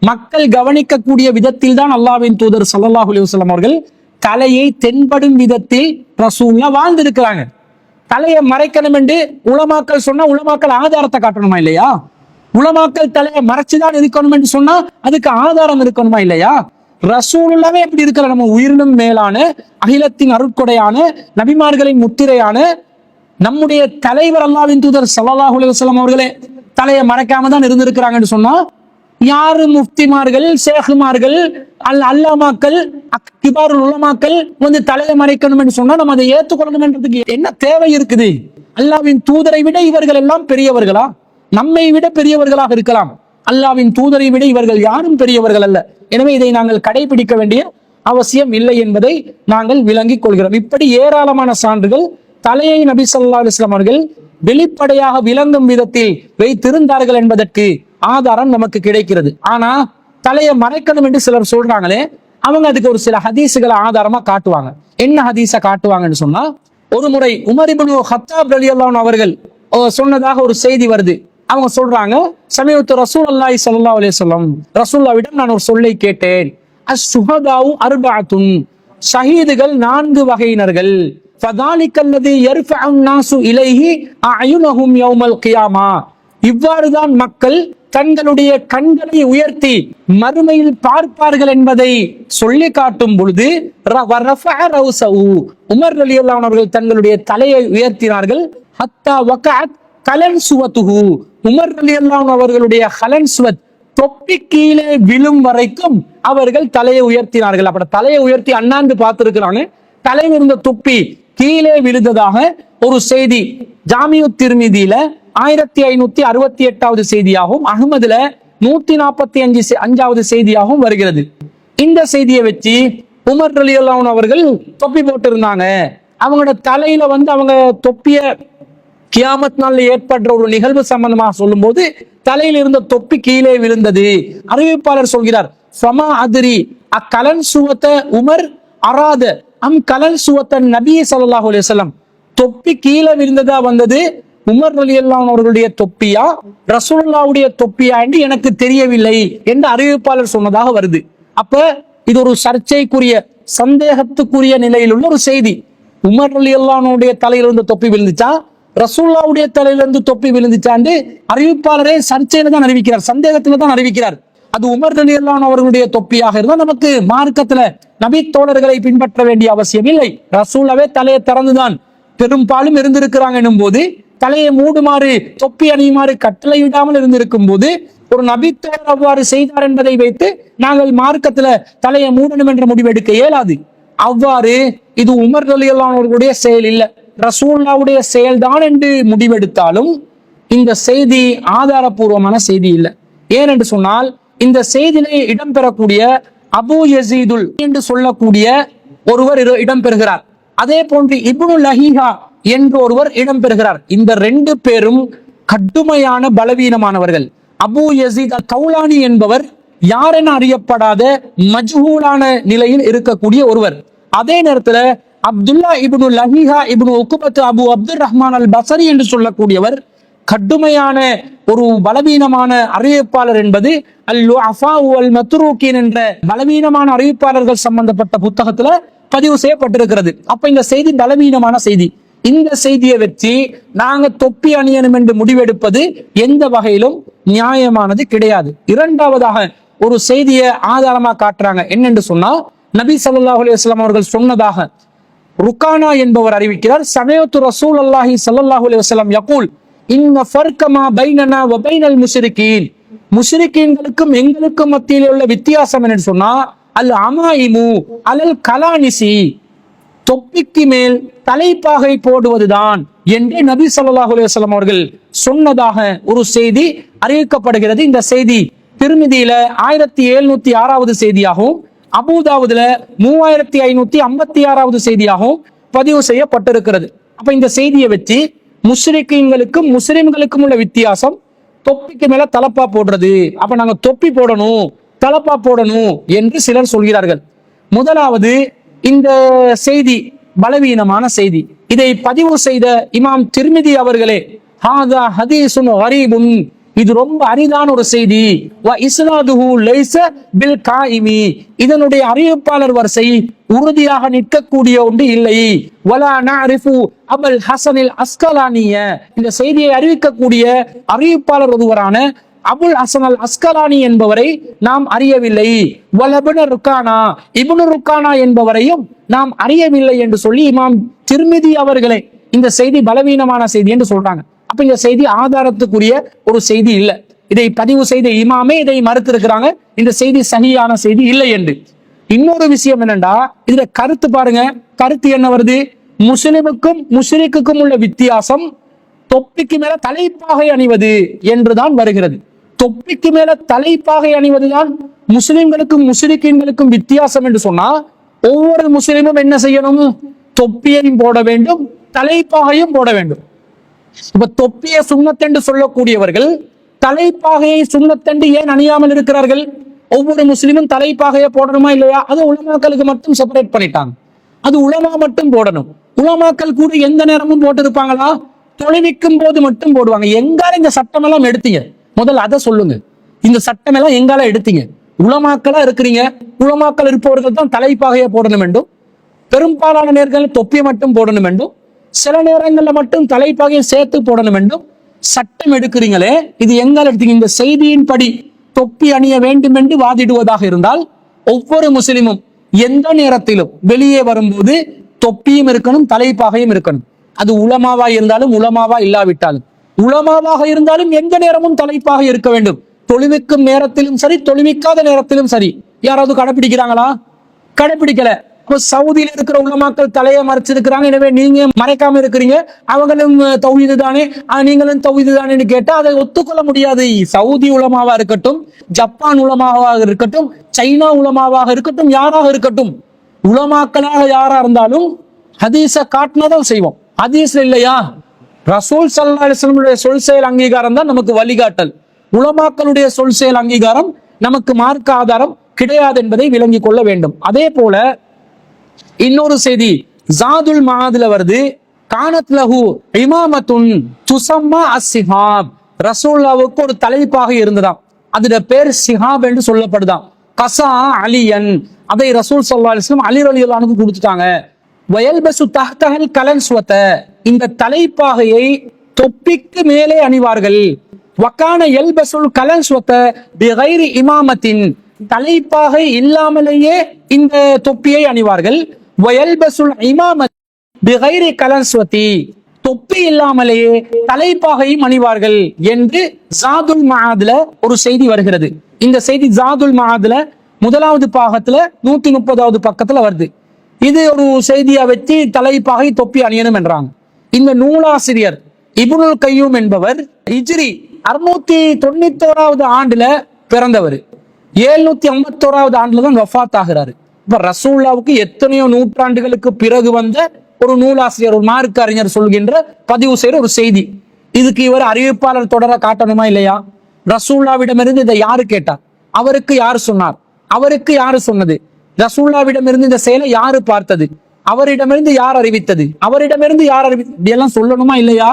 மக்கள் கவனிக்கக்கூடிய விதத்தில் தான் அல்லாஹ்வின் தூதர் ஸல்லல்லாஹு அலைஹி வஸல்லம் அவர்கள் தலையை தென்படும் விதத்தில் ரசூலுல்லாஹ் வாழ்ந்திருக்கிறாங்க. தலையை மறைக்கணும் என்று உலமாக்கள் சொன்னா உலமாக்கள் ஆதாரத்தை காட்டணுமா இல்லையா? உலமாக்கள் தலையை மறைச்சுதான் இருக்கணும் என்று சொன்னா அதுக்கு ஆதாரம் இருக்கணுமா இல்லையா? ரசூலுல்லாஹ்வே எப்படி இருக்கிற நம்ம உயிரினும் மேலான அகிலத்தின் அருட்கொடையான நபிமார்களின் முத்திரையான நம்முடைய தலைவர் அல்லாஹ்வின் தூதர் ஸல்லல்லாஹு அலைஹி வஸல்லம் அவர்களே தலையை மறைக்காம தான் இருந்திருக்கிறாங்கன்னு சொன்னா யாரு முஃப்திமார்கள், ஷேகுமார்கள், அல்லாமாக்கள், கிபாருல் உலமாக்கள் வந்து தலையை மறைக்கணும் என்று சொன்னா நம்ம அதை ஏற்றுக்கொள்ளணும் என்றதுக்கு என்ன தேவை இருக்குது? அல்லாஹ்வின் தூதரை விட இவர்கள் எல்லாம் பெரியவர்களா? நம்மை விட பெரியவர்களாக இருக்கலாம், அல்லாஹ்வின் தூதரை விட இவர்கள் யாரும் பெரியவர்கள் அல்ல. எனவே இதை நாங்கள் கடைபிடிக்க வேண்டிய அவசியம் இல்லை என்பதை நாங்கள் விளங்கிக் கொள்கிறோம். இப்படி ஏராளமான சான்றுகள் தலையை நபி ஸல்லல்லாஹு அலைஹி வஸல்லம் அவர்கள் வெளிப்படையாக விளங்கும் விதத்தில் வைத்திருந்தார்கள் என்பதற்கு ஆதாரம் நமக்கு கிடைக்கிறது. ஆனா தலையை மறைக்கணும் என்று சிலர் சொல்றாங்களே, அவங்க அதுக்கு ஒரு சில ஹதீசுகளை ஆதாரமா காட்டுவாங்க. என்ன ஹதீஸ காட்டுவாங்கன்னு சொன்னா, ஒரு முறை உமர் இப்னு கத்தாப் ரலியல்லாஹு அன்ஹு அவர்கள் சொன்னதாக ஒரு செய்தி வருது. அவங்க சொல்றாங்க, சமீபத்து ரசூலுல்லாஹி ஸல்லல்லாஹு அலைஹி வஸல்லம், ரசூலுல்லாஹ்விடம் நான் ஒரு சொல்லை கேட்டேன். அஷ்ஹுஹதாஉ அர்பஅத்துன், ஷஹீதுகள் 4 வகையினர்கள். ஃபதாலிகல்லதி யர்ஃபஉ நாசு இலைஹி அயுனஹும் யௌமல் கியாமா, இவ்வாறுதான் மக்கள் தங்களுடைய கண்களை உயர்த்தி மறுமையில் பார்ப்பார்கள் என்பதை சொல்லி காட்டும் பொழுது உமர் ரலியல்லாஹு அன்ஹு அவர்கள் தங்களுடைய தலையை உயர்த்தினார்கள். ஹத்தா வகஅத் கலன்சுவத்துஹு, உமர் ரலியல்லாஹு அன்ஹு அவர்களுடைய கலன்சுவத் தொப்பி கீழே விழும் வரைக்கும் அவர்கள் தலையை உயர்த்தினார்கள். அப்ப தலையை உயர்த்தி அண்ணாந்து பார்த்திருக்கிறாங்க, தலையில் இருந்த தொப்பி கீழே விழுந்ததாக ஒரு செய்தி ஜாமியு திர்மிதியில 1568வது செய்தியாகவும் அஹ்மதுல 145வது செய்தியாகவும் வருகிறது. இந்த செய்தியை வச்சு உமர் ரலியல்லாஹு அன்ஹு அவர்கள் தொப்பி போட்டு இருந்தாங்க. அவங்களோட தலையில அவங்க தொப்பிய கியாமத் நாள்ல ஏற்படுற ஒரு நிகழ்வு சம்பந்தமாக சொல்லும் போது தலையில் இருந்த தொப்பி கீழே விழுந்தது. அறிவிப்பாளர் சொல்கிறார், ஃபமா அதிரி அக்கலன் சுவத்த உமர் அராத அம் கலன் சுவத்தன் நபி ஸல்லல்லாஹு அலைஹி வஸல்லம். தொப்பி கீழே விழுந்ததா வந்தது உமர் ரலியல்லாஹு அன்ஹு அவர்களுடைய தொப்பியா ரசூலுல்லாஹ்வுடைய தொப்பியா என்று எனக்கு தெரியவில்லை என்று அறிவிப்பாளர் சொன்னதாக வருது. அப்ப இது ஒரு சர்ச்சைக்குரிய சந்தேகத்துக்குரிய நிலையில் உள்ள ஒரு செய்தி. உமர் ரலியல்லாஹு அன்ஹுடைய தலையிலிருந்து தொப்பி விழுந்துச்சா ரசூலுல்லாஹ்வுடைய தலையிலிருந்து தொப்பி விழுந்துச்சாண்டு அறிவிப்பாளரே சர்ச்சையில தான் அறிவிக்கிறார், சந்தேகத்துல தான் அறிவிக்கிறார். அது உமர் ரலியல்லாஹு அன்ஹு அவர்களுடைய தொப்பியாக இருந்தால் நமக்கு மார்க்கத்துல நபி தோழர்களை பின்பற்ற வேண்டிய அவசியம் இல்லை. ரசூலாவே தலையை திறந்துதான் பெரும்பாலும் இருந்திருக்கிறாங்க என்னும் போது, தலையை மூடுமாறு தொப்பி அணியுமாறு கட்டளை விடாமல் இருந்திருக்கும் போது ஒரு நபி தோழர் அவ்வாறு செய்தார் என்பதை வைத்து நாங்கள் மார்க்கத்துல தலையை மூடணும் என்ற முடிவு எடுக்க இயலாது. அவ்வாறு இது உமர் ரலியல்லாஹு அன்ஹு அவர்களுடைய செயல் இல்லை, ரசூலுல்லாஹ்வுடைய செயல்தான் என்று முடிவெடுத்தாலும் இந்த செய்தி ஆதாரபூர்வமான செய்தி இல்லை. ஏனென்று சொன்னால் இந்த செய்தியிலே இடம்பெறக்கூடிய அபு யசீதுல் என்று சொல்லக்கூடிய ஒருவர் இடம்பெறுகிறார். அதே போன்று இப்னு லஹீஹா என்று ஒருவர் இடம்பெறுகிறார். இந்த ரெண்டு பேரும் கடுமையான பலவீனமானவர்கள். அபு யசீத் கௌலானி என்பவர் யாரென அறியப்படாத மஜ்ஹூலான நிலையில் இருக்கக்கூடிய ஒருவர். அதே நேரத்துல அப்துல்லா இப்னு லஹீஹா இப்னு உக்பத் அபு அப்துர் ரஹ்மான் அல் பஸரி என்று சொல்லக்கூடியவர் கடுமையான ஒரு பலவீனமான அறிவிப்பாளர் என்பது அல்-லுஅஃபா வல் மத்ரூகின் என்ற பலவீனமான அறிவிப்பாளர்கள் சம்பந்தப்பட்ட புத்தகத்துல பதிவு செய்யப்பட்டிருக்கிறது. அப்ப இந்த செய்தி பலவீனமான செய்தி. இந்த செய்தியை வச்சு நாங்க தொப்பி அணியணும் என்று முடிவெடுப்பது எந்த வகையிலும் நியாயமானது கிடையாது. இரண்டாவதாக ஒரு செய்தியை ஆதாரமா காட்டுறாங்க. என்னென்று சொன்னா நபி ஸல்லல்லாஹு அலைஹி வஸல்லம் அவர்கள் சொன்னதாக ருக்கானா என்பவர் அறிவிக்கிறார், சமயத்து ரசூலுல்லாஹி ஸல்லல்லாஹு அலைஹி வஸல்லம் யகூல் இன்ன ஃபர்கமா பைனனா வ பைனல் முஷ்ரிகீன். முஷ்ரிகீன்களுக்கும் எங்களுக்கும் மத்தியில் உள்ள வித்தியாசம் என்னன்னு சொன்னா அல் அமாயிமு அலல் கலானிசி, தொப்பிக்கு மேல் தலைப்பாகை போடுவதுதான் என்று நபி ஸல்லல்லாஹு அலைஹி வஸல்லம் அவர்கள் சொன்னதாக ஒரு செய்தி அறிவிக்கப்படுகிறது. இந்த செய்தி திர்மிதியில 1706வது செய்தியாகவும் அபூதாவுதுல 3556வது செய்தியாகவும் பதிவு செய்யப்பட்டிருக்கிறது. அப்ப இந்த செய்தியை வச்சு முஸ்லிம்களுக்கும் முஸ்லிம்களுக்கும் உள்ள வித்தியாசம் தொப்பிக்கு மேல தலப்பா போடுறது, அப்ப நாங்க தொப்பி போடணும் தலப்பா போடணும் என்று சிலர் சொல்கிறார்கள். முதலாவது இந்த செய்தி பலவீனமான செய்தி. இதை பதிவு செய்த இமாம் திர்மிதி அவர்களே ஹாதா ஹதீஸுன் கரீபுன், இது ரொம்ப அரிதான ஒரு செய்தி, வ இஸ்னாதுஹு லைஸ பில் காயிமி, இதனுடைய அறிவிப்பாளர் வரிசை உறுதியாக நிற்கக்கூடிய ஒன்று இல்லை. வலா நஅரிஃபு அபுல் ஹஸனில் அஸ்கலானிய, இந்த செய்தியை அறிவிக்கக்கூடிய அறிவிப்பாளர் ஒருவரான அபுல் ஹசன் அல் அஸ்கலானி என்பவரை நாம் அறியவில்லை. வலபுன ருக்கானா, இப்னு ருக்கானா என்பவரையும் நாம் அறியவில்லை என்று சொல்லி இமாம் திர்மிதி அவர்களே இந்த செய்தி பலவீனமான செய்தி என்று சொல்றாங்க. அப்ப இந்த செய்தி ஆதாரத்துக்குரிய ஒரு செய்தி இல்லை. இதை பதிவு செய்த இமாமே இதை மறுத்திருக்கிறாங்க, இந்த செய்தி சகியான செய்தி இல்லை என்று. இன்னொரு விஷயம் என்னண்டா, இதுல கருத்து பாருங்க, கருத்து என்ன வருது, முஸ்லிமுக்கும் முஷ்ரிக்குக்கும் உள்ள வித்தியாசம் தொப்பிக்கு மேல தலைப்பாகை அணிவது என்றுதான் வருகிறது. தொப்பிக்கு மேல தலைப்பாகை அணிவதுதான் முஸ்லிம்களுக்கும் முஷ்ரிக்கீன்களுக்கும் வித்தியாசம் என்று சொன்னா ஒவ்வொரு முஸ்லிமும் என்ன செய்யணும், தொப்பியையும் போட வேண்டும் தலைப்பாகையும் போட வேண்டும். இப்ப தொப்பியை சுன்னத்தென்று சொல்லக்கூடியவர்கள் தலைப்பாகையை சுன்னத்தென்று ஏன் அணியாமல் இருக்கிறார்கள்? ஒவ்வொரு முஸ்லிமும் தலைப்பாகையை போடணுமா இல்லையா? அது உலமாக்களுக்கு மட்டும் செப்பரேட் பண்ணிட்டாங்க. அது உலமா மட்டும் போடணும். உலமாக்கள் கூட எந்த நேரமும் போட்டு இருப்பாங்களா? தொழுவிக்கும் போது மட்டும் போடுவாங்க. எங்கால இந்த சட்டம் எல்லாம் எடுத்தீங்க? முதல்ல அதை சொல்லுங்க. இந்த சட்டம் எல்லாம் எங்கால எடுத்தீங்க? உலமாக்களா இருக்கிறீங்க, உலமாக்கள் இருப்பவர்கள் தான் தலைப்பாகையை போடணும் வேண்டும். பெரும்பாலான நேரங்களில் தொப்பியை மட்டும் போடணும் வேண்டும். சில நேரங்கள்ல மட்டும் தலைப்பாகையை சேர்த்து போடணும் வேண்டும். சட்டம் எடுக்கிறீங்களே, இது எங்கால எடுத்தீங்க? இந்த செய்தியின் படி தொப்பி அணிய வேண்டும் என்று வாதிடுவதாக இருந்தால் ஒவ்வொரு முஸ்லிமும் எந்த நேரத்திலும் வெளியே வரும்போது தொப்பியும் இருக்கணும் தலைப்பாகையும் இருக்கணும். அது உலமாவா இருந்தாலும் உலமாவா இல்லாவிட்டாலும், உலமாவாக இருந்தாலும் எந்த நேரமும் தலைப்பாக இருக்க வேண்டும். தொழுவிக்கும் நேரத்திலும் சரி, தொழுவிக்காத நேரத்திலும் சரி. யாராவது கடைபிடிக்கிறாங்களா? கடைபிடிக்கல. சவுதியில இருக்கிற உலமாக்கள் தலையை மறைச்சிருக்கிறாங்க, எனவே நீங்க மறைக்காம இருக்கிறீங்க, அவங்களும் தௌஹீது தானே, நீங்களும் தௌஹீது தானேன்னு கேட்டா அதை ஒத்துக்கொள்ள முடியாது. சவுதி உலமாவா இருக்கட்டும், ஜப்பான் உலமாவாக இருக்கட்டும், சைனா உலமாவாக இருக்கட்டும், யாராக இருக்கட்டும், உலமாக்களாக யாரா இருந்தாலும் ஹதீஸை காட்டினதான் செய்வோம். ஹதீஸ்ல இல்லையா, ரசூல் ஸல்லல்லாஹு அலைஹி வஸல்லம் சொல் செயல் அங்கீகாரம் தான் நமக்கு வழிகாட்டல். உலமாக்களுடைய சொல் செயல் அங்கீகாரம் நமக்கு மார்க்க ஆதாரம் கிடையாது என்பதை விளங்கிக் கொள்ள வேண்டும். அதே போல இன்னொரு செய்தி ஜாதுல் மஆதுல வருது, கானத் லஹு இமாமத்துன் துஸம்மா அஸ்ஸிஹாப். ரசூலுல்லாஹ்வுக்கு ஒரு தலைப்பாக இருந்ததாம், அதோட பேர் சிஹாப் என்று சொல்லப்படுதாம். கஸா அலியன், அதை ரசூல் ஸல்லல்லாஹு அலைஹி வஸல்லம் அலி ரலியல்லாஹு அன்ஹு கொடுத்துட்டாங்க. வயல்பசு தஹ்தஹல் கலன்ஸ்வத, இந்த தலைப்பாகையை தொப்பிக்கு மேலே அணிவார்கள். வக்கான எல்பசுல் கலன்ஸ்வத பிகைரி இமாமத்தின், தலைப்பாகை இல்லாமலேயே இந்த தொப்பியை அணிவார்கள். வயல்பசுல் இமாமத் பிகைரி கலன்ஸ்வதி, தொப்பி இல்லாமலேயே தலைப்பாகையும் அணிவார்கள் என்று ஜாதுல் மஆதுல ஒரு செய்தி வருகிறது. இந்த செய்தி ஜாதுல் மஆதுல முதலாவது பாகத்துல 130வது பக்கத்துல வருது. இது ஒரு செய்தியை வச்சு தலைப்பாகை தொப்பி அணியணும் என்றாங்க. இந்த நூலாசிரியர் இப்னுல் கையூம் என்பவர் ஹிஜ்ரி 691வது ஆண்டுல பிறந்தவர், 751வது ஆண்டுல தான் வஃபாத் ஆகிறாரு. இப்ப ரசூலுல்லாஹ்வுக்கு எத்தனையோ நூற்றாண்டுகளுக்கு பிறகு வந்த ஒரு நூலாசிரியர், ஒரு மார்க்க அறிஞர் சொல்கின்ற பதிவு செய்யற ஒரு செய்தி. இதுக்கு இவர் அறிவிப்பாளர் தொடர காட்டணுமா இல்லையா? ரசூலுல்லாஹ்விடமிருந்து இதை யாரு கேட்டார்? அவருக்கு யாரு சொன்னார்? அவருக்கு யாரு சொன்னது? ரசூலுல்லாஹ்விடமிருந்து இந்த செயலை யாரு பார்த்தது? அவரிடமிருந்து யார் அறிவித்தது? அவரிடமிருந்து யார் இப்படியெல்லாம் சொல்லணுமா இல்லையா?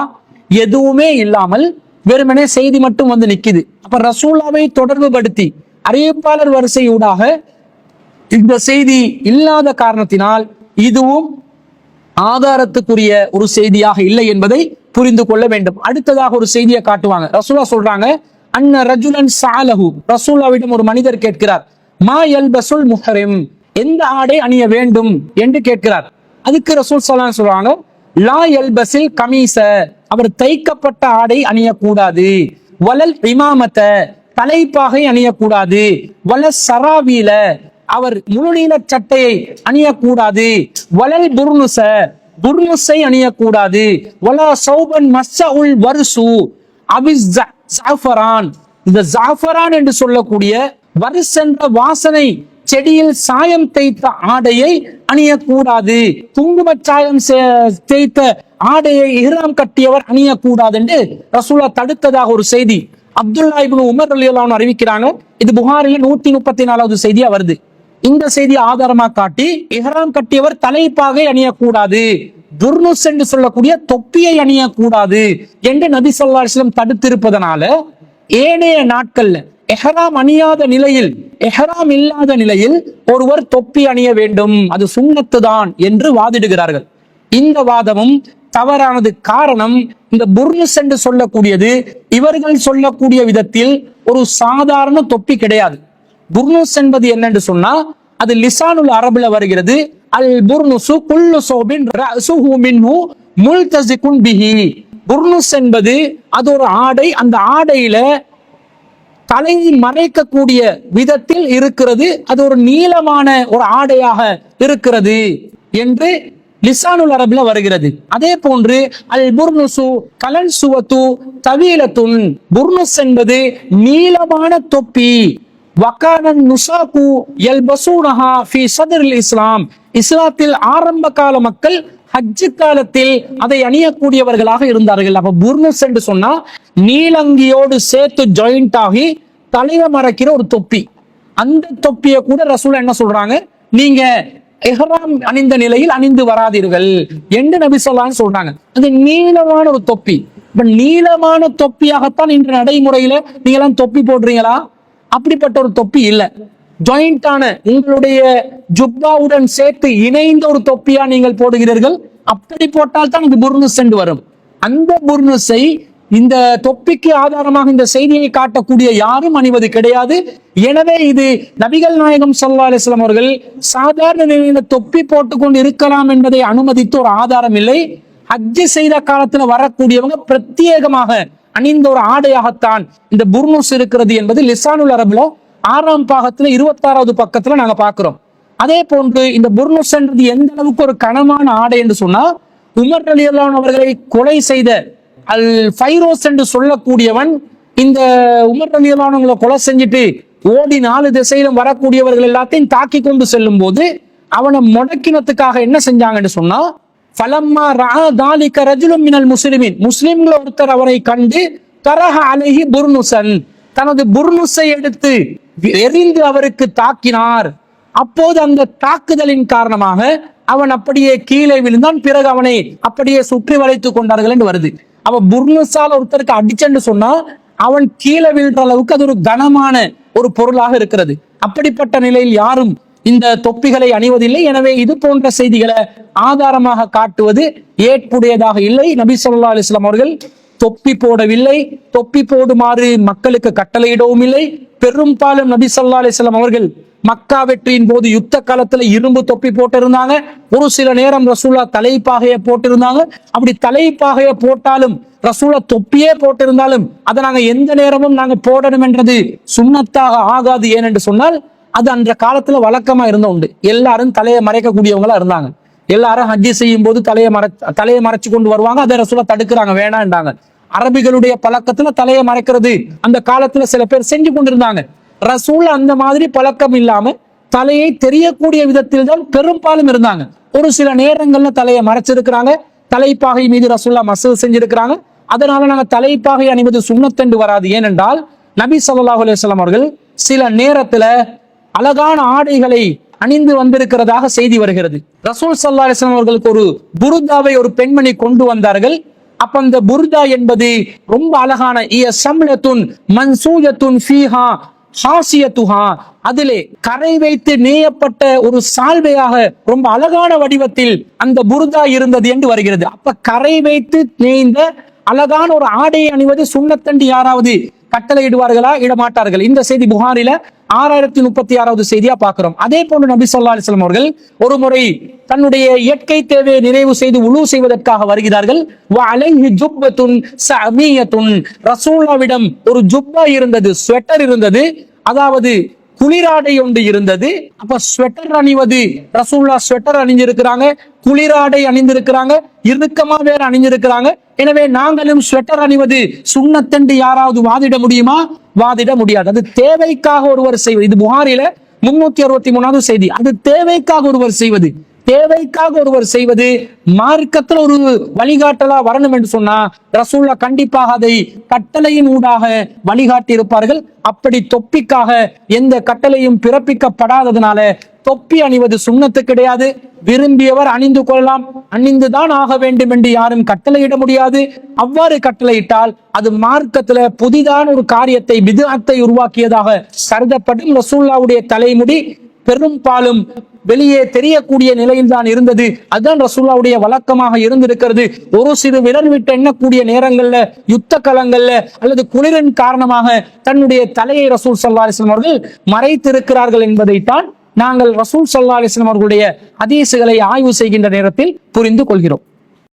எதுவுமே இல்லாமல் வெறுமனே செய்தி மட்டும் வந்து நிக்குது. அப்ப ரசூலுல்லாஹ்வை தொடர்பு படுத்தி அறிவிப்பாளர் வரிசையூடாக இந்த செய்தி இல்லாத காரணத்தினால் இதுவும் ஆதாரத்துக்குரிய ஒரு செய்தியாக இல்லை என்பதை புரிந்து கொள்ள வேண்டும். அடுத்ததாக ஒரு செய்தியை காட்டுவாங்க. ரசூலுல்லாஹ் சொல்றாங்க, அன்ன ரஜுலன் ஸஅலஹு, ரசூலுல்லாஹ்விடம் ஒரு மனிதர் கேட்கிறார், மா யல்பசுல் முஹ்ரிம், எந்த ஆடை அணிய வேண்டும் என்று கேட்கிறார். அதுக்கு ரசூல் ஸல்லல்லாஹு அலைஹி வஸல்லம் சொல்றாங்க, லா யல்பஸில் கமீஸ, அவர் தைக்கப்பட்ட ஆடை அணியக்கூடாது. வலல் இமாமத, தலைப்பாகை அணியக்கூடாது. வல சராவீல, அவர் முழுநீள சட்டையை அணியக்கூடாது. வலல் புர்னுஸ, புர்னுஸை அணியக்கூடாது. வலா சௌபன் மஸ்ஸஉல் வர்சு அபிஸ் ஜாஃபரான், இந்த ஜாஃபரான் என்று சொல்லக்கூடிய வர்ஸ் என்ற வாசனை செடியில் சாயம் தேய்த்த ஆடையை அணியக்கூடாது. குங்கும சாயம் தேய்த்த ஆடையை இஹ்ராம் கட்டியவர் அணியக்கூடாது என்று ரசூலுல்லாஹ் தடுத்ததாக ஒரு செய்தி அப்துல்லா இப்னு உமர் ரலியல்லாஹு அன்ஹு அறிவிக்கிறாங்க. இது புகாரில 134வது செய்தியா வருது. இந்த செய்தி ஆதாரமா காட்டி இஹ்ராம் கட்டியவர் தலைப்பாகை அணியக்கூடாது, துர்னுஸ் என்று சொல்லக்கூடிய தொப்பியை அணியக்கூடாது என்று நபி ஸல்லல்லாஹு அலைஹி வஸல்லம் தடுத்திருப்பதனால ஏனைய நாட்கள்ல எஹ்ராம் அணியாத நிலையில், எஹ்ராம் இல்லாத நிலையில் ஒருவர் தொப்பி அணிய வேண்டும், அது சுன்னத்து தான் என்று வாதிடுகிறார்கள். இந்த வாதமும் தவறானது. காரணம், இந்த புர்னுஸ் என்று சொல்லக்கூடியது இவர்கள் சொல்லக்கூடிய விதத்தில் ஒரு சாதாரண தொப்பி கிடையாது. புர்னுஸ் என்பது என்னன்னு சொன்னா, அது லிசானுல் அரபுல வருகிறது. அல் புர்னுசு குல்லு சௌபின் ரஅசுஹு மின்ஹு முல்தஸிகுன் பிஹி. புர்னுஸ் என்பது அது ஒரு ஆடை, அந்த ஆடையில தலையை மறைக்கக்கூடிய விதத்தில் இருக்கிறது, அது ஒரு நீளமான ஒரு ஆடையாக இருக்கிறது என்று லிசானுல் அரபுல வருகிறது. அதே போன்று அல் புர்னுசு கலன் சுவத்து தவீலத்துன், புர்னுஸ் என்பது நீளமான தொப்பி. வகானன் நுசாகு யல்பஸூனஹா ஃபீ ஸத்ரில் இஸ்லாம், இஸ்லாத்தில் ஆரம்ப கால மக்கள் ஹஜ் காலத்தில் அதை அணியக்கூடியவர்களாக இருந்தார்கள். அப்ப புர்னுஸ் என்று சொன்னா நீலங்கியோடு சேர்த்து ஜாயிண்ட் ஆகி தலையை மறைக்கிற ஒரு தொப்பி. அந்த தொப்பியை கூட ரசூல் என்ன சொல்றாங்க, நீங்க இஹ்ராம் அணிந்த நிலையில் அணிந்து வராதீர்கள் என்று நபி ஸல்லல்லாஹு அலைஹி வஸல்லம் சொல்றாங்க. அது நீளமான ஒரு தொப்பி. இப்ப நீளமான தொப்பியாகத்தான் இன்று நடைமுறையில நீங்க எல்லாம் தொப்பி போடுறீங்களா? அப்படிப்பட்ட ஒரு தொப்பி இல்ல. ஜாயிண்டான உங்களுடைய ஜுப்பாவுடன் சேர்த்து இணைந்த ஒரு தொப்பியா நீங்கள் போடுகிறீர்கள். அப்படி போட்டால் தான் இது புர்னுஸ் என்று வரும். அந்த புர்னுஸை இந்த தொப்பிக்கு ஆதாரமாக இந்த செய்தியை காட்டக்கூடிய யாரும் அணிவது கிடையாது. எனவே இது நபிகள் நாயகம் ஸல்லல்லாஹு அலைஹி வஸல்லம் அவர்கள் சாதாரண நிலையில தொப்பி போட்டுக்கொண்டு இருக்கலாம் என்பதை அனுமதித்த ஒரு ஆதாரம் இல்லை. ஹஜ் செய்த காலத்துல வரக்கூடியவங்க பிரத்யேகமாக அணிந்த ஒரு ஆடையாகத்தான் இந்த புர்னுஸ் இருக்கிறது என்பது லிசானுல் அரபுல 6ஆம் பாகத்துல 26வது பக்கத்துல நாங்க பாக்குறோம். அதே போன்று இந்த புர்னுஸ் என்றது எந்த அளவுக்கு ஒரு கனமான ஆடை என்று சொன்னா, உமர் ரலியல்லாஹு அன்ஹு அவர்களை கொலை செய்த அல் ஃபைரோஸ் என்று சொல்லக்கூடியவன் இந்த உமர் ரலியல்லாஹு அன்ஹு கொலை செஞ்சுட்டு ஓடி 4 திசையிலும் வரக்கூடியவர்கள் எல்லாத்தையும் தாக்கி கொண்டு செல்லும் போது அவனை முடக்கினத்துக்காக என்ன செஞ்சாங்கன்னு சொன்னா, ஃபலம்மா ரஅ தாலிக ரஜுலுன் மினல் முஸ்லிமீன், முஸ்லிம்கள் ஒருத்தர் அவரை கண்டு தரஹ அலைஹி புர்னுசன், தனது புர்னுஸை எடுத்து எரிந்து அவருக்கு தாக்கினார். அப்போது அந்த தாக்குதலின் காரணமாக அவன் அப்படியே கீழே விழுந்தான். பிறகு அவனை அப்படியே சுற்றி வளைத்துக் கொண்டார்கள் என்று வருது. அவ புர்னுஸால ஒருத்தருக்கு அடிச்சன்னு சொன்னா அவன் கீழே விழுற அளவுக்கு அது ஒரு கனமான ஒரு பொருளாக இருக்கிறது. அப்படிப்பட்ட நிலையில் யாரும் இந்த தொப்பிகளை அணிவதில்லை. எனவே இது போன்ற செய்திகளை ஆதாரமாக காட்டுவது ஏற்புடையதாக இல்லை. நபி ஸல்லல்லாஹு அலைஹி வஸல்லம் அவர்கள் தொப்பி போடவில்லை, தொப்பி போடுமாறு மக்களுக்கு கட்டளையிடவும் இல்லை. பெரும்பாலும் நபி ஸல்லல்லாஹு அலைஹி வஸல்லம் அவர்கள் மக்கா வெற்றியின் போது யுத்த காலத்துல இரும்பு தொப்பி போட்டிருந்தாங்க. ஒரு சில நேரம் ரசூலா தலைப்பாகையை போட்டிருந்தாங்க. அப்படி தலைப்பாகையை போட்டாலும் ரசூலா தொப்பியே போட்டிருந்தாலும் அதை நாங்க எந்த நேரமும் நாங்க போடணும் என்றது சுன்னத்தாக ஆகாது. ஏனென்று சொன்னால் அது அந்த காலத்துல வழக்கமா இருந்த உண்டு. எல்லாரும் தலையை மறைக்கக்கூடியவங்களா இருந்தாங்க. எல்லாரும் ஹஜ்ஜி செய்யும் போது தலையை மறைச்சு கொண்டு வருவாங்க. அதை ரசூலா தடுக்கிறாங்க, வேணான்றாங்க. அரபிகளுடைய பழக்கத்துல தலையை மறைக்கிறது அந்த காலத்துல சில பேர் செஞ்சு கொண்டிருந்தாங்க. ரசூல் அந்த மாதிரி பழக்கம் இல்லாம தலையை தெரியக்கூடிய விதத்தில் தான் பெரும்பாலும் இருந்தாங்க. ஒரு சில நேரங்கள்ல தலையை மறைச்சிருக்கிறாங்க. தலைப்பாகை மீது ரசூல்லா மசூல் செஞ்சிருக்கிறாங்க. அதனால நாங்க தலைப்பாகை அணிவது சுன்னத்தென்று வராது. ஏனென்றால் நபி ஸல்லல்லாஹு அலைஹி வஸல்லம் அவர்கள் சில நேரத்துல அழகான ஆடைகளை அணிந்து வந்திருக்கிறதாக செய்தி வருகிறது. ரசூல் ஸல்லல்லாஹு அலைஹி வஸல்லம் அவர்களுக்கு ஒரு புர்தாவை ஒரு பெண்மணி கொண்டு வந்தார்கள். அப்ப அந்த புர்தா என்பது ரொம்ப அழகான மன்சூயத்துன் ஃபீஹா ஹாசியத்துஹா, அதிலே கரை வைத்து நெய்யப்பட்ட ஒரு சால்வையாக ரொம்ப அழகான வடிவத்தில் அந்த புர்தா இருந்தது என்று வருகிறது. அப்ப கரை வைத்து நெய்ந்த அழகான ஒரு ஆடையை அணிவது சுன்னத்தண்டு யாராவது கட்டளையிடுவார்களா? இடமாட்டார்கள். இந்த செய்தி புகாரில 6036வது செய்தியா பார்க்கிறோம். அதே போன்று நபி ஸல்லல்லாஹு அலைஹி வஸல்லம் அவர்கள் ஒரு முறை தன்னுடைய இயற்கை தேவையை நிறைவு செய்து உலு செய்வதற்காக வருகிறார்கள். வ அலைஹி ஜுப்பத்துன் ஸஅமியத்துன், ரசூலுல்லாஹ்விடம் ஒரு ஜுப்பா இருந்தது, ஸ்வெட்டர் இருந்தது, அதாவது குளிராடை ஒன்று இருந்தது. அப்ப ஸ்வெட்டர் அணிவது, ரசூலுல்லாஹ் ஸ்வெட்டர் அணிஞ்சிருக்கிறாங்க, குளிராடை அணிந்திருக்கிறாங்க, இறுக்கமா வேற அணிஞ்சிருக்கிறாங்க. எனவே நாங்களும் ஸ்வெட்டர் அணிவது சுன்னத்தென்று யாராவது வாதிட முடியுமா? வாதிட முடியாது. அது தேவைக்காக ஒருவர் செய்வது. இது புகாரில 363வது செய்தி. அது தேவைக்காக ஒருவர் செய்வது, தேவைக்காக ஒருவர் செய்வது மார்க்கத்தில் ஒரு வழிகாட்டலா வரணும் என்று சொன்னா ரசூலுல்லாஹ் கண்டிப்பாக அதை கட்டளையின் ஊடாக வழிகாட்டி இருப்பார்கள். அப்படி தொப்பிக்காக எந்த கட்டளையும் பிறப்பிக்கப்படாததுனால தொப்பி அணிவது சுன்னத்து கிடையாது. விரும்பியவர் அணிந்து கொள்ளலாம், அணிந்துதான் ஆக வேண்டும் என்று யாரும் கட்டளையிட முடியாது. அவ்வாறு கட்டளையிட்டால் அது மார்க்கத்துல புதிதான ஒரு காரியத்தை, பித்அத்தை உருவாக்கியதாக கருதப்படும். ரசூலுல்லாஹ்வுடைய தலைமுடி பெரும்பாலும் வெளியே தெரியக்கூடிய நிலையில் தான் இருந்தது. அதுதான் ரசூலுல்லாஹ்வுடைய வழக்கமாக இருந்திருக்கிறது. ஒரு சிறு விரல் விட்டு எண்ணக்கூடிய நேரங்கள்ல, யுத்த களங்கள்ல அல்லது குளிரின் காரணமாக தன்னுடைய தலையை ரசூல் ஸல்லல்லாஹு அலைஹி வஸல்லம் அவர்கள் மறைத்திருக்கிறார்கள் என்பதைத்தான் நாங்கள் ரசூல் ஸல்லல்லாஹு அலைஹி வஸல்லம் அவர்களுடைய ஹதீஸ்களை ஆய்வு செய்கின்ற நேரத்தில் புரிந்து கொள்கிறோம்.